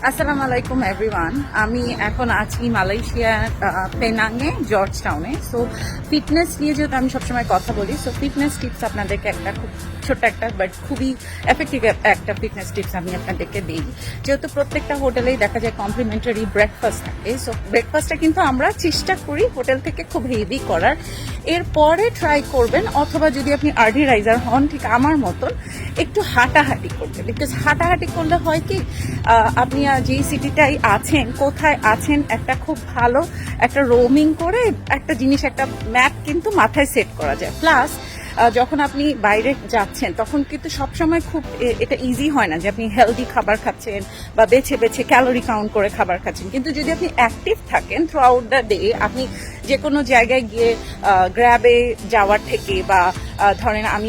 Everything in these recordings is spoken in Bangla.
আসসালামু আলাইকুম এভরিওয়ান। আমি এখন আছি মালয়েশিয়ার পেনাংয়ে, জর্জ টাউনে। সো ফিটনেস নিয়ে যেহেতু আমি সবসময় কথা বলি, সো ফিটনেস টিপস আপনাদেরকে একটা খুব ছোট্ট একটা বাট খুবই এফেক্টিভ একটা ফিটনেস টিপস আমি আপনাদেরকে দিই। যেহেতু প্রত্যেকটা হোটেলেই দেখা যায় কমপ্লিমেন্টারি ব্রেকফাস্ট থাকে, সো ব্রেকফাস্টটা কিন্তু আমরা চেষ্টা করি হোটেল থেকে খুব হেভি করার। এরপরে ট্রাই করবেন, অথবা যদি আপনি আর্লি রাইজার হন ঠিক আমার মতন, একটু হাঁটাহাঁটি করবে। বিকজ হাঁটাহাঁটি করলে হয় কি, আপনি যেই সিটিটাই আছেন, কোথায় আছেন, একটা খুব ভালো একটা রোমিং করে একটা জিনিস, একটা ম্যাপ কিন্তু মাথায় সেট করা যায়। প্লাস যখন আপনি বাইরে যাচ্ছেন তখন কিন্তু সবসময় খুব এটা ইজি হয় না যে আপনি হেলদি খাবার খাচ্ছেন বা বেছে বেছে ক্যালোরি কাউন্ট করে খাবার খাচ্ছেন। কিন্তু যদি আপনি অ্যাক্টিভ থাকেন থ্রু আউট দ্য ডে, আপনি যে কোনো জায়গায় গিয়ে গ্র্যাবে যাওয়ার থেকে বা ধরেন আমি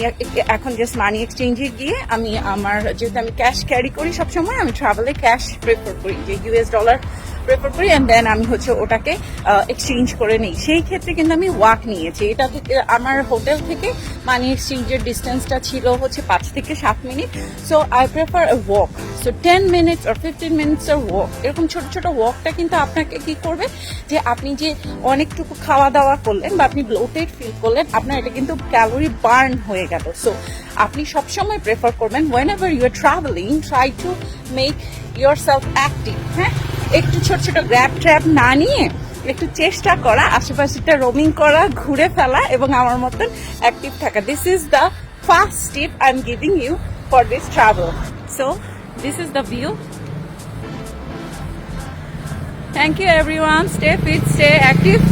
এখন জাস্ট মানি এক্সচেঞ্জে গিয়ে আমি যেহেতু আমি ক্যাশ ক্যারি করি সবসময়, আমি ট্রাভেলে ক্যাশ প্রেফার করি, যে US ডলার প্রেফার করি, অ্যান্ড দেন আমি ওটাকে এক্সচেঞ্জ করে নিই। সেই ক্ষেত্রে কিন্তু আমি ওয়াক নিয়েছি। এটা থেকে আমার হোটেল থেকে মানি এক্সচেঞ্জের ডিস্টেন্সটা ছিল 5 থেকে 7 মিনিট। So I prefer a walk. So 10 minutes আর 15 মিনিটসের ওয়াক, এরকম ছোট ছোট ওয়াকটা কিন্তু আপনাকে কি করবে, যে আপনি যে অনেকটুকু খাওয়া দাওয়া করলেন বা আপনি ব্লোটেড ফিল করলেন, আপনার এটা কিন্তু ক্যালোরি বার্ন হয়ে গেল। সো আপনি সবসময় প্রেফার করবেন whenever you are travelling, try to make yourself active। হ্যাঁ, একটু ছোট ছোট গ্র্যাব ট্র্যাব না নিয়ে একটু চেষ্টা করা আশেপাশেটা রোমিং করা, ঘুরে ফেলা এবং আমার মতন অ্যাক্টিভ থাকা। This is the first tip I am giving you for this travel. So this is the view. Thank you everyone. Stay fit, stay active.